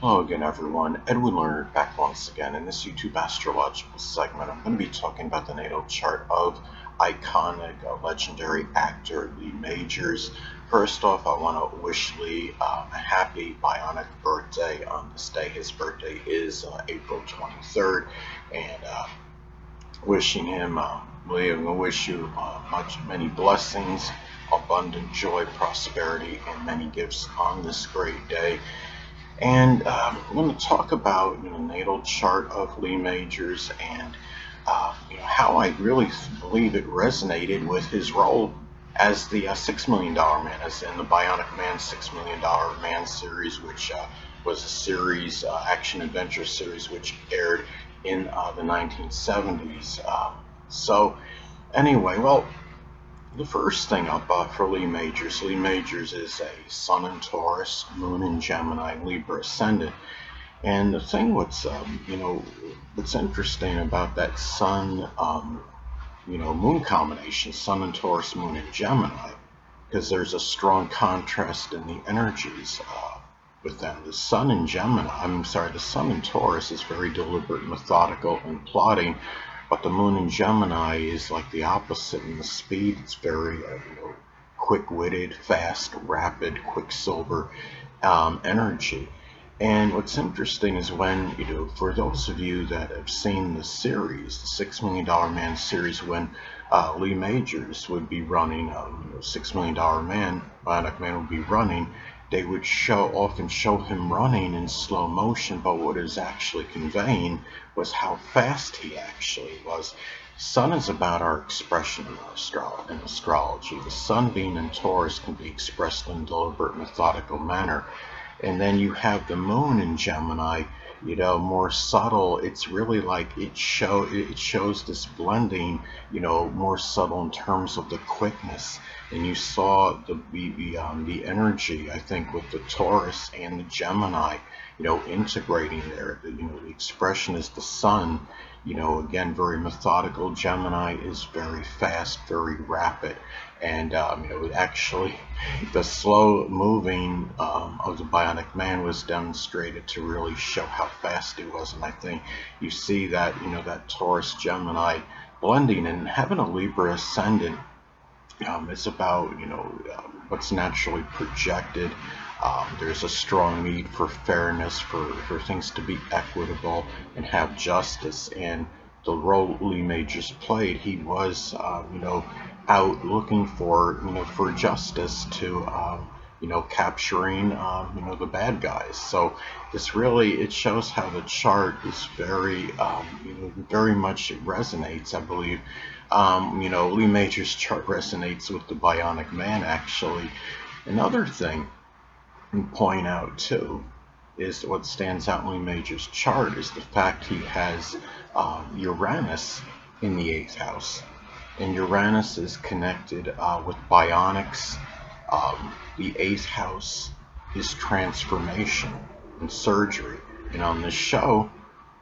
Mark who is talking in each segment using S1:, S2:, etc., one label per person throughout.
S1: Hello again, everyone. Edwin Learnard back once again. In this YouTube astrological segment, I'm going to be talking about the natal chart of iconic, legendary actor Lee Majors. First off, I want to wish Lee a happy bionic birthday on this day. His birthday is April 23rd, and wishing him, Lee, I'm going to wish you many blessings, abundant joy, prosperity, and many gifts on this great day. And I'm going to talk about natal chart of Lee Majors and how I really believe it resonated with his role as the $6 million man, as in the Bionic Man $6 million Man series, which was a series, action adventure series, which aired in the 1970s. So anyway, well, the first thing up for Lee Majors is a Sun in Taurus, Moon in Gemini, Libra ascendant. And the thing what's interesting about that Sun, Moon combination, Sun in Taurus, Moon in Gemini, because there's a strong contrast in the energies with them. The Sun in the Sun in Taurus is very deliberate, methodical, and plotting. But the Moon in Gemini is like the opposite in the speed. It's very, quick-witted, fast, rapid, quicksilver energy. And what's interesting is when, for those of you that have seen the series, the $6 Million Man series, when Lee Majors would be running, $6 Million Man, Bionic Man would be running, they would often show him running in slow motion, but what it was actually conveying was how fast he actually was. Sun is about our expression in astrology. The Sun being in Taurus can be expressed in a deliberate, methodical manner. And then you have the Moon in Gemini, more subtle. It's really like it shows this blending, more subtle in terms of the quickness. And you saw the energy, I think, with the Taurus and the Gemini, integrating there. The expression is the Sun, again, very methodical. Gemini is very fast, very rapid. And, actually, the slow moving of the Bionic Man was demonstrated to really show how fast he was. And I think you see that, that Taurus Gemini blending, and having a Libra ascendant. It's about, what's naturally projected. There's a strong need for fairness, for things to be equitable and have justice. And the role Lee Majors played, he was, out looking for justice to, capturing, the bad guys. So it shows how the chart is very much resonates, I believe. Lee Majors' chart resonates with the Bionic Man, actually. Another thing to point out, too, is what stands out in Lee Majors' chart is the fact he has Uranus in the 8th house. And Uranus is connected with bionics. The 8th house is transformation and surgery. And on this show,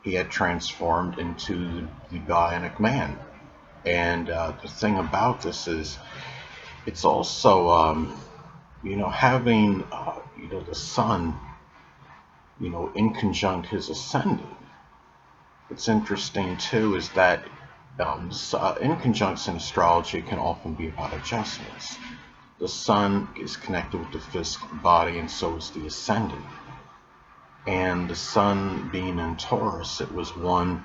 S1: he had transformed into the Bionic Man. And the thing about this is, it's also, having, the Sun, in conjunct his ascendant. What's interesting, too, is that in conjunction astrology can often be about adjustments. The Sun is connected with the physical body, and so is the ascendant. And the Sun being in Taurus, it was one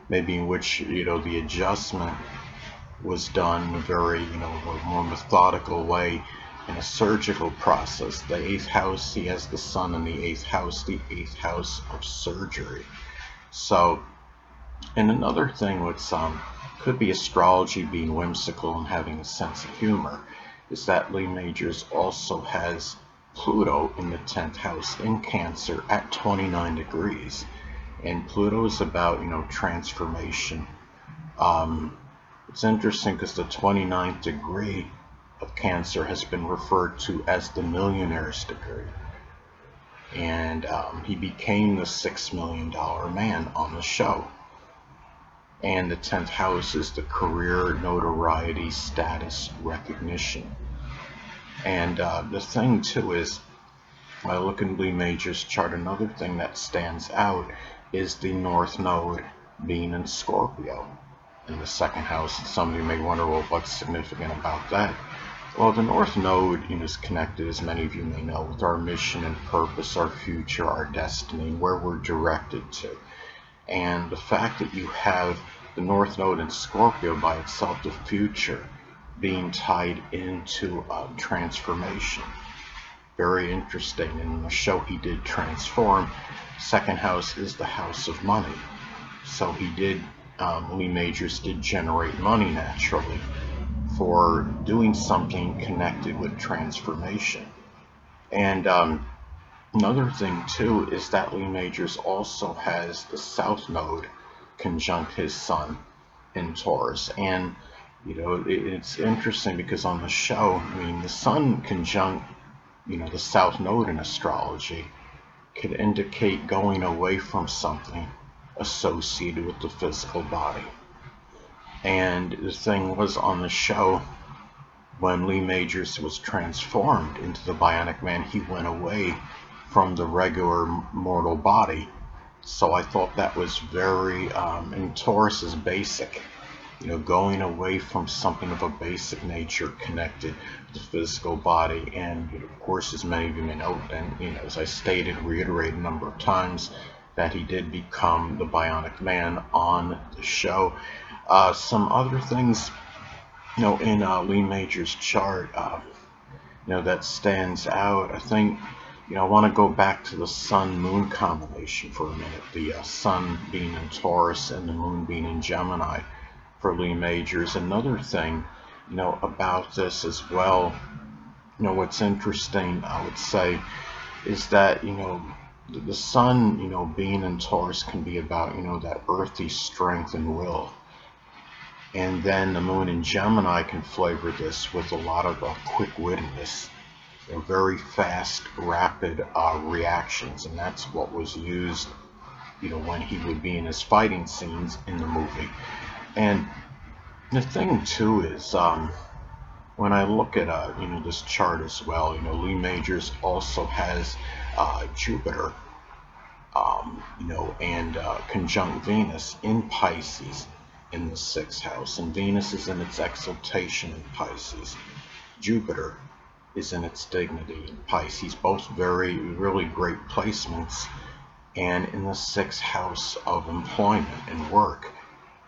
S1: maybe in which, the adjustment was done in a very, more methodical way, in a surgical process. The 8th house, he has the Sun in the 8th house of surgery. So, and another thing with could be astrology being whimsical and having a sense of humor, is that Lee Majors also has Pluto in the 10th house in Cancer at 29 degrees. And Pluto is about, transformation. It's interesting because the 29th degree of Cancer has been referred to as the millionaire's degree. And he became the $6 million man on the show. And the 10th house is the career, notoriety, status, recognition. And the thing, too, is When I look in Lee Major's chart, another thing that stands out is the North Node being in Scorpio in the second house. And some of you may wonder, well, what's significant about that? Well, the North Node is connected, as many of you may know, with our mission and purpose, our future, our destiny, where we're directed to. And the fact that you have the North Node in Scorpio by itself, the future, being tied into transformation. Very interesting. In the show he did Transform, second house is the house of money. So he did, Lee Majors did generate money naturally for doing something connected with transformation. And another thing too is that Lee Majors also has the South Node conjunct his Sun in Taurus. And it's interesting because on the show, the Sun conjunct the South Node in astrology could indicate going away from something associated with the physical body. And the thing was, on the show, when Lee Majors was transformed into the Bionic Man, he went away from the regular mortal body. So I thought that was very, and Taurus is basic, going away from something of a basic nature connected to the physical body. And of course, as many of you may know, and as I stated, reiterated a number of times, that he did become the Bionic Man on the show. Some other things, in Lee Major's chart, that stands out. I think, I want to go back to the Sun-Moon combination for a minute. The Sun being in Taurus and the Moon being in Gemini for Lee Majors. Another thing, about this as well, what's interesting, I would say, is that, the Sun, being in Taurus can be about, that earthy strength and will. And then the Moon in Gemini can flavor this with a lot of quick-wittedness, very fast, rapid reactions. And that's what was used, when he would be in his fighting scenes in the movie. And the thing too is, when I look at this chart as well, Lee Majors also has Jupiter, and conjunct Venus in Pisces in the 6th house, and Venus is in its exaltation in Pisces. Jupiter is in its dignity in Pisces. Both really great placements, and in the 6th house of employment and work.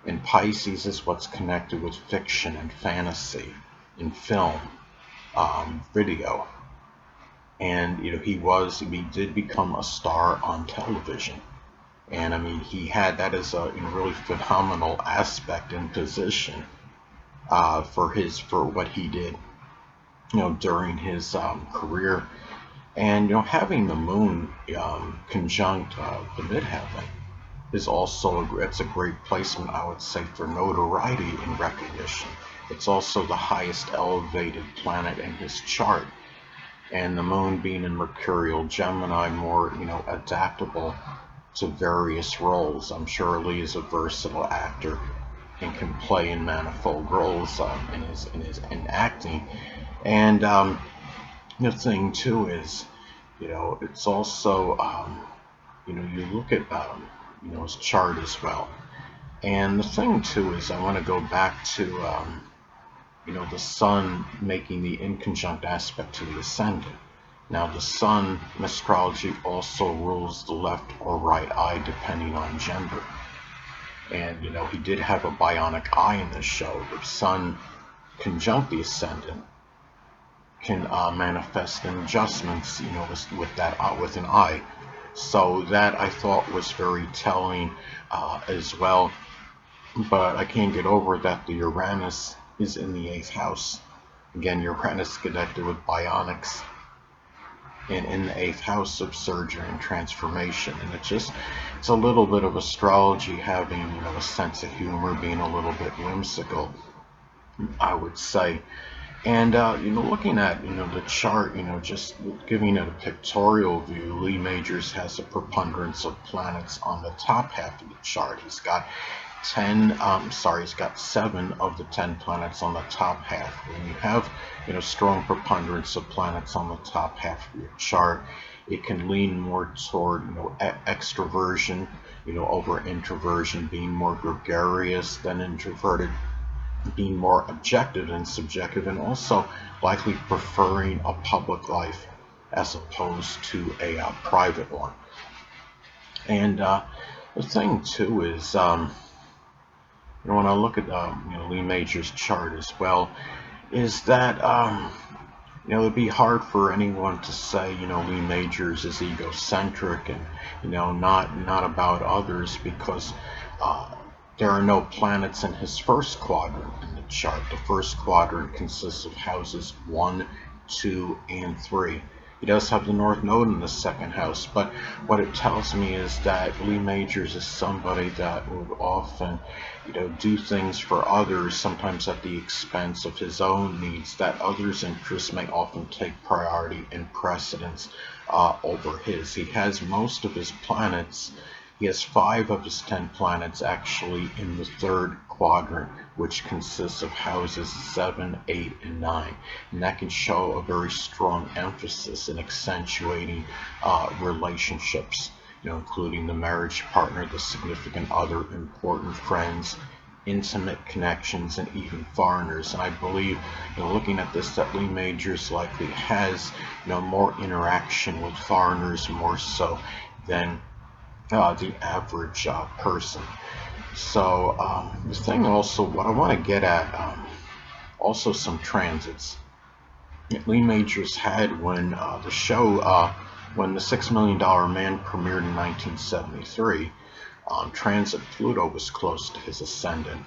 S1: And Pisces is what's connected with fiction and fantasy in film, video. And he did become a star on television. And he had that as a really phenomenal aspect and position for what he did, during his career. And having the Moon conjunct the midheaven is also it's a great placement, I would say, for notoriety and recognition. It's also the highest elevated planet in his chart. And the Moon being in Mercurial Gemini, more adaptable to various roles. I'm sure Lee is a versatile actor and can play in manifold roles in acting. And the thing too is, it's also you look at his chart as well. And the thing too is, I want to go back to the Sun making the inconjunct aspect to the ascendant. Now the Sun in astrology also rules the left or right eye depending on gender. And he did have a bionic eye in this show. The Sun conjunct the ascendant can manifest in adjustments, with an eye. So that I thought was very telling as well. But I can't get over that the Uranus is in the 8th house. Again, Uranus connected with bionics, and in the 8th house of surgery and transformation. And it's a little bit of astrology having, a sense of humor, being a little bit whimsical, I would say. And, looking at, the chart, just giving it a pictorial view, Lee Majors has a preponderance of planets on the top half of the chart. He's got 7 of the 10 planets on the top half. When you have, strong preponderance of planets on the top half of your chart, it can lean more toward, extroversion, over introversion, being more gregarious than introverted, being more objective and subjective, and also likely preferring a public life as opposed to a private one. And the thing too is, when I look at Lee Major's chart as well, is that it'd be hard for anyone to say, Lee Majors is egocentric and, not about others, because there are no planets in his first quadrant in the chart. The first quadrant consists of houses 1, 2, and 3. He does have the North Node in the second house, but what it tells me is that Lee Majors is somebody that will often, do things for others, sometimes at the expense of his own needs, that others' interests may often take priority and precedence over his. He has most of his planets. He has 5 of his 10 planets actually in the third quadrant, which consists of houses 7, 8, and 9. And that can show a very strong emphasis in accentuating relationships, including the marriage partner, the significant other, important friends, intimate connections, and even foreigners. And I believe, looking at this, that Lee Majors likely has, more interaction with foreigners, more so than the average person. So the thing also, what I want to get at, also some transits Lee Majors had when the show, when the $6 Million Man premiered in 1973. Transit Pluto was close to his ascendant,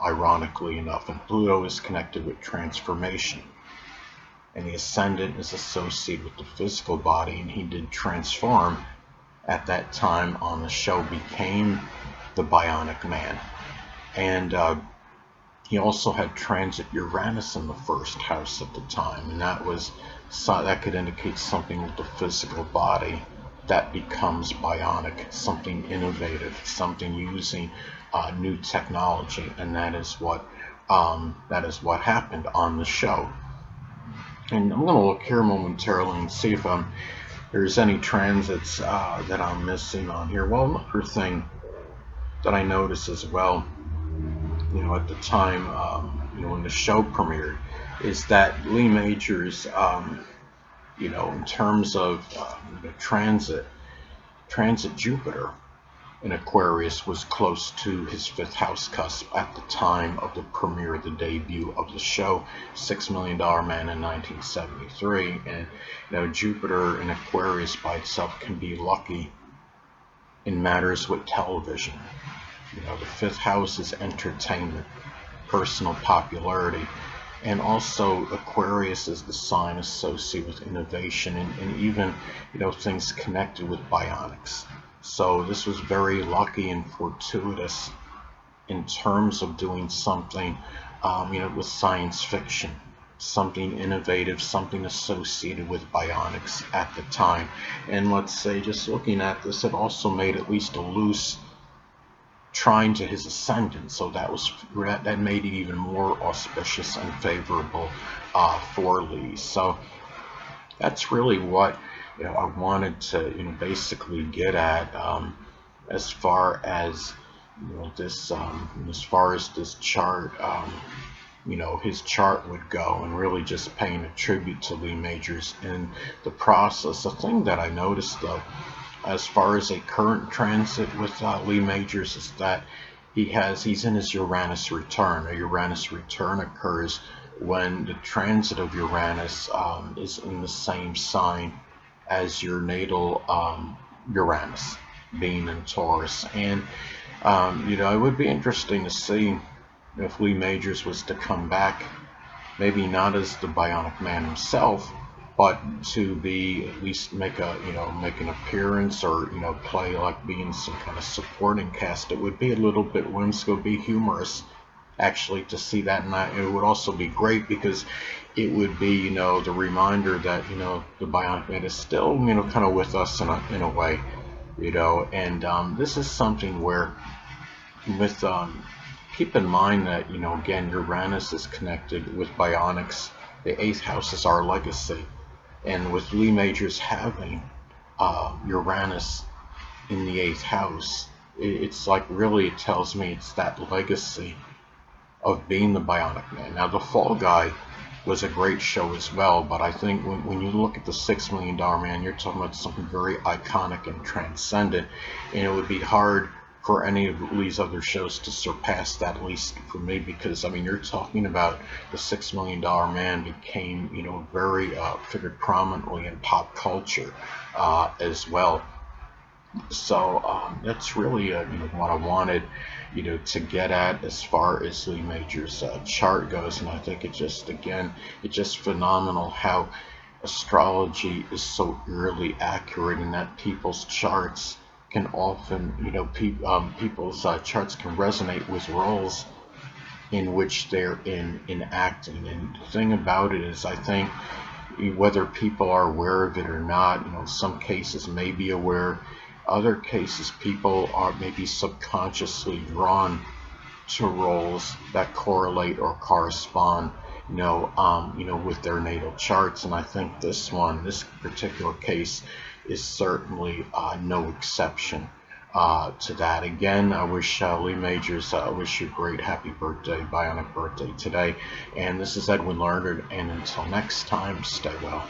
S1: ironically enough, and Pluto is connected with transformation. And the ascendant is associated with the physical body, and he did transform at that time on the show, became the Bionic Man. And he also had transit Uranus in the first house at the time, and that could indicate something with the physical body that becomes bionic, something innovative, something using new technology, and that is what happened on the show. And I'm going to look here momentarily and see if there's any transits that I'm missing on here. Well, another thing that I noticed as well, at the time, when the show premiered, is that Lee Majors, in terms of transit Jupiter in Aquarius was close to his 5th house cusp at the time of the premiere, the debut of the show, $6 Million Man in 1973. And Jupiter in Aquarius by itself can be lucky in matters with television. The 5th house is entertainment, personal popularity, and also Aquarius is the sign associated with innovation and even things connected with bionics. So this was very lucky and fortuitous in terms of doing something with science fiction, something innovative, something associated with bionics at the time. And let's say, just looking at this, it also made at least a loose trine to his ascendant, so that made it even more auspicious and favorable for Lee. So that's really what I wanted to basically get at as far as this as far as this chart, his chart would go, and really just paying a tribute to Lee Majors in the process. The thing that I noticed, though, as far as a current transit with Lee Majors, is that he's in his Uranus return. A Uranus return occurs when the transit of Uranus is in the same sign as your natal Uranus, being in Taurus. And it would be interesting to see if Lee Majors was to come back, maybe not as the Bionic Man himself, but to be at least make an appearance, or play like being some kind of supporting cast. It would be a little bit whimsical, be humorous actually to see that, and it would also be great because it would be the reminder that the Bionic Man is still kind of with us in a way, and this is something where with keep in mind that again, Uranus is connected with bionics. The 8th house is our legacy. And with Lee Majors having Uranus in the eighth house, it's like really it tells me it's that legacy of being the Bionic Man. Now, The Fall Guy was a great show as well, but I think when you look at the $6 Million Man, you're talking about something very iconic and transcendent, and it would be hard for any of these other shows to surpass that, at least for me, because I mean, you're talking about the $6 Million Man became, very figured prominently in pop culture as well. So that's really what I wanted, to get at as far as Lee Major's chart goes, and I think it's just phenomenal how astrology is so eerily accurate, and that people's charts can often, people's charts can resonate with roles in which they're in acting. And the thing about it is, I think whether people are aware of it or not, some cases may be aware, other cases people are maybe subconsciously drawn to roles that correlate or correspond, with their natal charts. And I think this particular case, is certainly no exception to that. Again, I wish Lee Majors, I wish you a great happy birthday, bionic birthday today. And this is Edwin Learnard, and until next time, stay well.